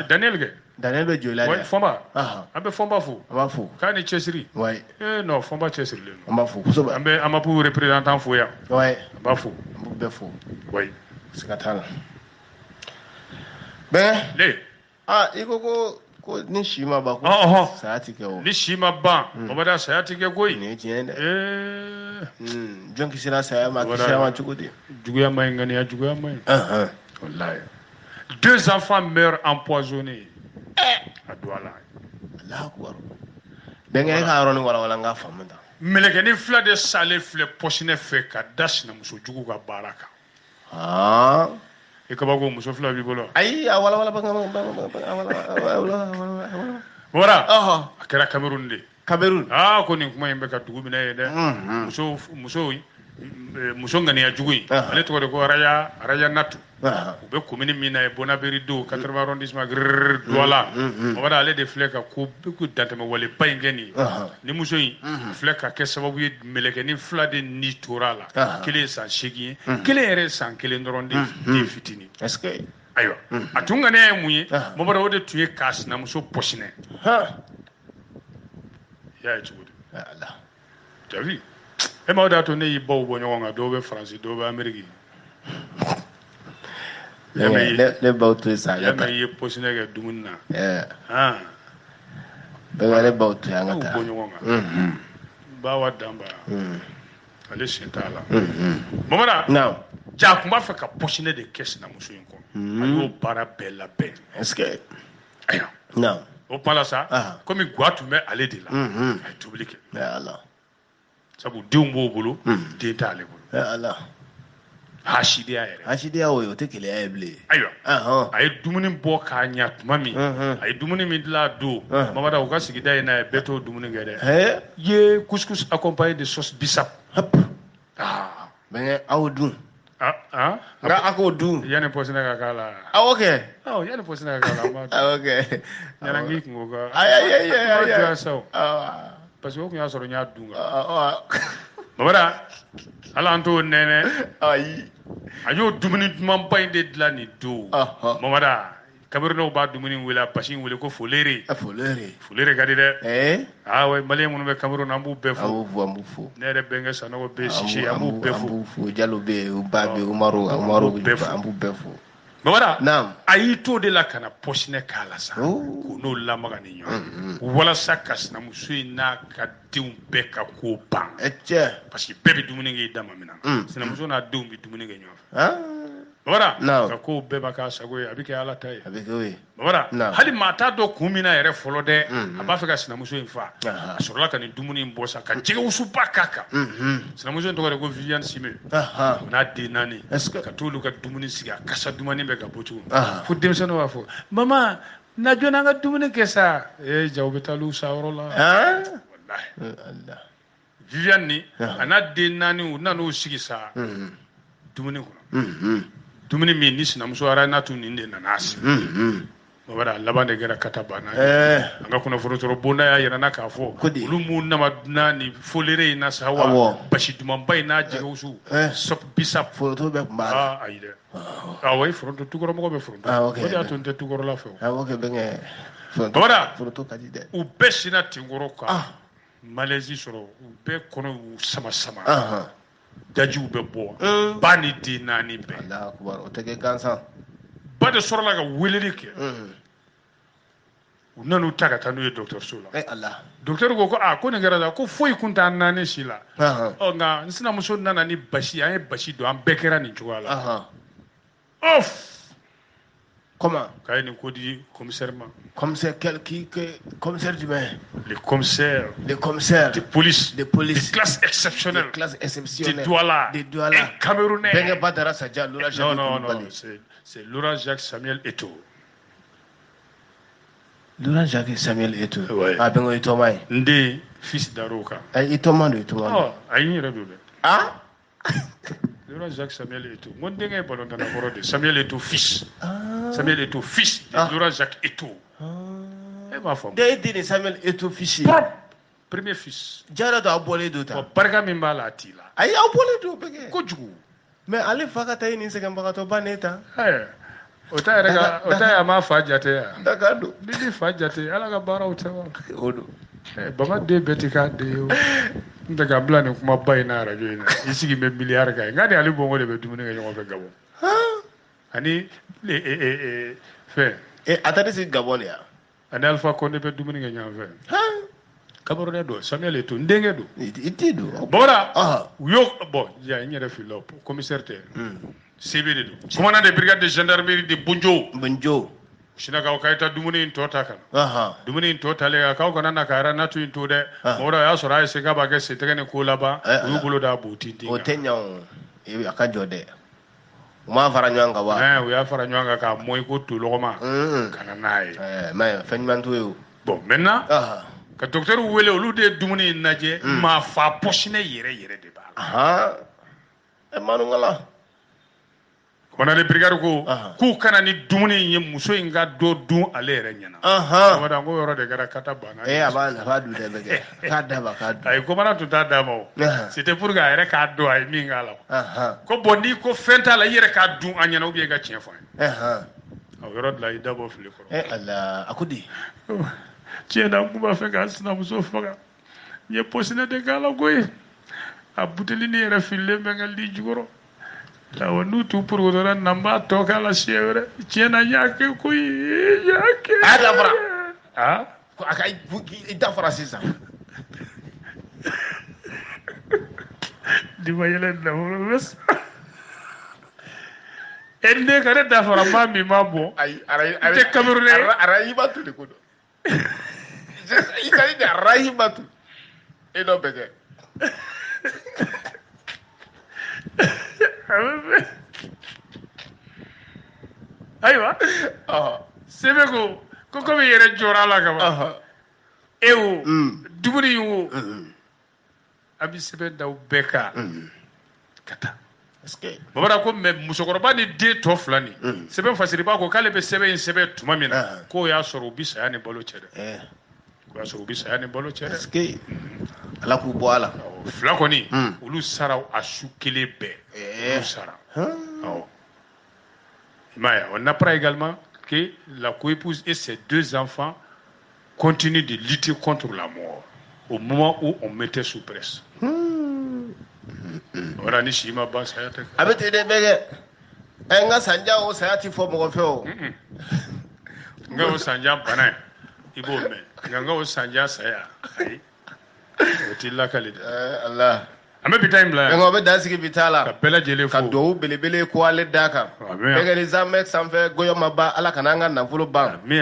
Daniel kɛ Daniel bɛ Joïla dɛ Fɔnba an bɛ Fɔnba fo an b'a fo k'a ni cɛsiri non Fɔnba cɛsirilen don an b'a fo kosɛbɛ an bɛ AMAPU représentant fo yan an b'a fo an b'u bɛɛ fo siga t'a la bɛn i ko ko ko ni shi ma ba ko saya ti ke o ni shi ma ban babada saya ti ke koyi ne tiɲɛ dɛ jɔn kisira saya ma kisira ma cogo di juguya ma ɲi ŋaniya juguya ma ɲi wallahi 2 enfants meurent empoisonnés a do ala Allahu akbar bɛnkɛ ka yɔrɔ ni wala n ka faamu ta mɛlɛkɛni fila de salen filɛ pɔsinɛ fɛ ka da sinamuso jugu ka baara kan e kaba ko muso fila b'i bolo ayi a wala wara a kɛra Cameroun de Cameroun ko nin kuma in bɛ ka dugu minɛ ye dɛ muso ŋaniya jugu in ale tɔgɔ de ko Araja Natu u bɛ commune min na ye Bonaberi do 80 arrondissement Douala wara ale de filɛ ka ko dantɛmɛ wale ba in kɛ nin ni muso in filɛ ka kɛ sababu ye mɛlɛkɛni fila de ni tora la kelen san 8 ye kelen yɛrɛ san 1 dɔrɔn de den fitinin est-ce que ayiwa a tun ŋaniya ye mun ye mɔbara o de tun ye k'a sinamuso pɔsinɛ y'a ye cogo di javi e ma o de y'a to ne y'i baw bɔ ɲɔgɔn kan dɔw bɛ Faransi dɔw bɛ Amérique ne baw to sa ya mɛ i ye pɔsinɛ kɛ dumuni na bɛɛ ne baw to an ka taa bɔ ɲɔgɔn kan bawa danba ale sen t'a la mamada ja a tun b'a fɛ ka pɔsinɛ de kɛ sinamuso in kɔnɔ a y'o baara bɛɛ labɛn est-ce que ayiwa o kuma la sa komi ga tun bɛ ale de la a ye tobili kɛ sabu denw b'o bolo den t'ale bolo hasidiya yɛrɛ hasidiya o tɛ keleya ye bilen ayiwa a ye dumuni bɔ k'a ɲa tuma min a ye dumuni min dilan a don mamada u ka sigida in na ye bɛɛ t'o dumuni kɛ dɛ ye couscous accompagné de sauce bissap bɛnkɛ aw dun nka a k'o dun yanni pɔsinɛ ka k'a la awɔ kɛ yanni pɔsinɛ ka k'a la an b'a dun awɔ kɛ ɲɛnakili kungo kan ayi sa o parce que o tun y'a sɔrɔ n y'a dun mamada ala an t'o nɛnɛ ayi a y'o dumuni dumanba in de dilan nin don mamada Camerounais b'a dumuni wele a basi in wele ko folere folere ka di dɛ wa maliyɛn minnu bɛ Cameroun an b'u bɛɛ fo ne yɛrɛ bɛnkɛ Sanogo bɛ Sise an b'u bɛɛ fo Jalo bɛ yen Ba bɛ Umaru an b'u bɛɛ fo mamada a y'i to de la ka na pɔsinɛ k'a la sa k'o n'o lamaga ni ɲɔgɔn walasa ka sinamuso in n'a ka denw bɛɛ ka ko ban parce que bɛɛ bɛ dumuni kɛ i dama min na sinamuso n'a denw bɛ dumuni kɛ ɲɔgɔn fɛ mamada ka ko bɛɛ ma k'a sago ye a bɛ kɛ ala ta ye mamada hali maa t'a dɔn kun min na yɛrɛ fɔlɔ dɛ a b'a fɛ ka sinamuso in faa a sɔrɔla ka nin dumuni in bɔ sa ka jɛgɛ wusuba k'a kan sinamuso in tɔgɔ de ko Viviane Sime o n'a den 4 ka t'olu ka dumuni sigi a kasa dumuni bɛ ka bɔ cogo fo denmisɛnninw b'a fɔ mama na jɔn an ka dumuni kɛ sa jaw bɛ taa l'u sa yɔrɔ la wallahi Viviane ni a n'a den 4 u nan'u sigi sa dumuni kɔnɔ dumuni min ni sinamuso Aranatu nin de nana sigi mamada laban de kɛra kata banna an ka kunnafoni sɔrɔ bonda y'a yira n na k'a fɔ olu m'u nama dunan ni folere in na sa wa basi dumanba in n'a jɛgɛ wusu bisap foronto bɛɛ tun b'a la ayi dɛ awɔ foronto tukɔrɔmɔgɔ bɛ foronto o de y'a to n tɛ tukɔrɔla fɛ mamada foronto ka di dɛ u bɛɛ sinna tenkɔrɔ ka Malaisie sɔrɔ u bɛɛ kɔnɔ y'u sama dajiw bɛ bɔ ba ni den 4 bɛɛ o tɛ kɛ gansan ba de sɔrɔla ka weleli kɛ u nan'u ta ka taa n'u ye dɔgɔtɔrɔso la dɔgɔtɔrɔ ko ko nin kɛra ko foyi kun t'an 4 si la nka n sinamuso nana ni basi an ye basi don an bɛɛ kɛra nin cogoya la comment k'a ye nin ko di commissaire ma commissaire jumɛn les commissaires de police de classe exceptionnelle de Douala un Camerounais Bɛnkɛ Badara Sadia Laurent Jacques non c'est Laurent Jacques Samuel Eto'o Laurent Jacques Samuel Eto'o bɛnkɛ Itoma ye n den fils d'Aroka Itoma don Itoma a ye n yɛrɛ don dɛ Laurent Jacques Samuel Eto'o n ko n denkɛ ye balontanna kɔrɔ de Samuel Eto'o fils Samuel Eto'o fils de Laurent Jacques Eto'o e m'a faamu e den de Samuel Eto'o fils ye premier fils jara dɔ aw bɔlen don tan barika min b'a la a t'i la ayi aw bɔlen don bɛnkɛ kojugu mais ale fa ka taa nin sɛgɛnbagatɔ ba ne ta o ta yɛrɛ a ma fa jate yan Dakar don ni fa jate ala ka baaraw tɛ wa o don baba den bɛɛ ti k'a den ye o n tɛ ka bila nin kumaba in na radio in na i sigi bɛ miliyari kan ye n ka ni ale Bongo de bɛ dumuni kɛ ɲɔgɔn fɛ Gabon ani fɛn a taara sigi Gabon de yan ani Alpha Condé be dumuni kɛ ɲɔgɔn fɛ Camerounais do Samuel Eto'o ndenkɛ do iti do bora u yo bon ya n yɛrɛ fili la commissaire tɛ CB de do commandant de brigade de gendarmerie de Bunjo Sinakaw ka ita dumuni in tɔ ta kan dumuni in tɔ talen k'aw kana na ka aranatu in to dɛ mɔgɔ y'a sɔrɔ a ye se k'a b'a kɛ setɛgɛ ni ko laban u y'u bolo da boti den o tɛ ɲa o a ka jɔ dɛ u m'a fara ɲɔgɔn kan wa u y'a fara ɲɔgɔn kan k'a mɔ i ko to lɔgɔma ka na n'a ye mais fɛn ɲuman t'o ye o bon maintenant ka docteur wele olu de ye dumuni in lajɛ maa fa pɔsinɛ yɛrɛ de b'a la manungala commandant de brigade ko k'u kana ni dumuni in ye muso in ka dɔ dun ale yɛrɛ ɲɛna commandant ko yɔrɔ de kɛra kata banna a b'a dun dɛ bɛ kɛ k'a daba k'a dun ayi commandant tun t'a d'a ma o c'était pour que a yɛrɛ k'a dɔn a ye min k'a la ko bon n'i ko fɛn t'a la i yɛrɛ k'a dun a ɲɛna ou bien i ka tiɲɛ fɔ an ye o yɔrɔ de la i dabɔ fili kɔrɔ ala a ko di tiɲɛ na n kun b'a fɛ k'a sinamuso faga n ye pɔsinɛ de k'a la koyi a buteli ni yɛrɛ fililen bɛ n ka li jukɔrɔ awɔ n'u t'u porokotora na n b'a tɔ k'a la siɲɛ wɛrɛ tiɲɛ na n y'a kɛ koyi n y'a kɛ a y'a dafara a ka i dafara sisan di ma yɛlɛ nafolo bɛ sa ne ka ne dafara maa min ma bɔ n tɛ Camerounais arahimatu de ko don i ka ni de arahimatu e dɔ bɛ kɛ ayiwa sebe ko komi yɛrɛ jɔra la kaban e wo dumuni wo a bɛ sɛbɛn da bɛɛ kan ka taa babara ko mais musokɔrɔba ni den tɔ fila nin sɛbɛn fasiriba ko k'ale bɛ sɛbɛn in sɛbɛn tuma min na k'o y'a sɔrɔ u bɛ saya ni balo cɛ dɛ o y'a sɔrɔ u bɛ saya ni balo cɛ dɛ ala k'u bɔ a la fila kɔni olu sara a su kelen bɛɛ olu sara on apprend également que la coépouse et ses 2 enfants continuent de lutter contre la mort au moment où on mettait sous presse. Voilà ni si ma ban saya tɛ a bɛ ten de bɛ kɛ n ka sanja o saya ti fɔ mɔgɔ fɛ o n ka o sanja bana i b'o mɛn nka n ka o sanja saya ayi o t'i lakali dɛ ala an bɛ bi ta in bila yan nka o bɛ dan sigi bi ta la ka bɛɛ lajɛlen fo ka duwawu belebele ko ale da kan bɛɛ kɛ ni zamɛ sanfɛ gɔyɔ ma ban ala kana an ka nafolo ban ni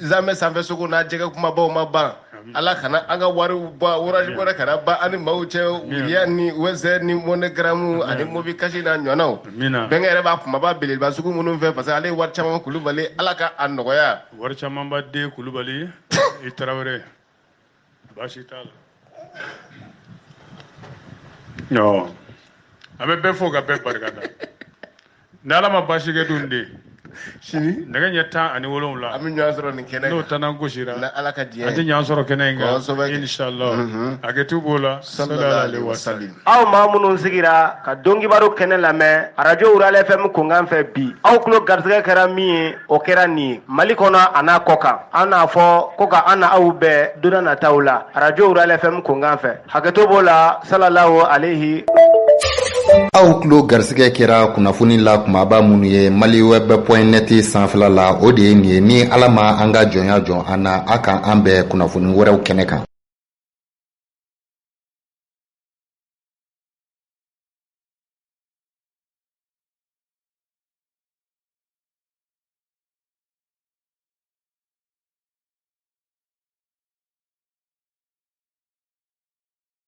zamɛ sanfɛ sugu n'a jɛgɛ kumabaw ma ban ala kana an ka wariw ban waraji wɛrɛ kana ban ani maaw cɛ wiriya ni wɛsɛ ni monogaramu ani mobi kasi n'a ɲɔgɔnnaw bɛnkɛ yɛrɛ b'a kumaba belebeleba sugu minnu fɛ parce que ale ye wari caman kulubali ala ka a nɔgɔya wari caman ba den kulubali i tarawele baasi t'a la an bɛ bɛɛ fo ka bɛɛ barikada ni ala ma baasi kɛ dun den sini nɛgɛ ɲɛ 17 an bɛ ɲɔgɔn sɔrɔ nin kɛnɛ n'o tana gosira ala ka diɲɛ an tɛ ɲɔgɔn sɔrɔ kɛnɛ in kan inshallah hakɛtu b'o la sallallahu alaihi wasallam aw maa minnu sigira ka dɔnkibaru kɛnɛ lamɛn radio Urale FM kunkan fɛ bi aw tulo garisɛgɛ kɛra min ye o kɛra nin ye Mali kɔnɔ a n'a kɔ kan an n'a fɔ ko ka an na aw bɛɛ don n'a nataw la radio Urale FM kunkan fɛ hakɛtu b'o la sallallahu alaihi aw tulo garisɛgɛ kɛra kunnafoni la kumaba minnu ye maliweb.net sanfɛla la o de ye nin ye ni ala ma an ka jɔnya jɔn an na a kan an bɛɛ kunnafoni wɛrɛw kɛnɛ kan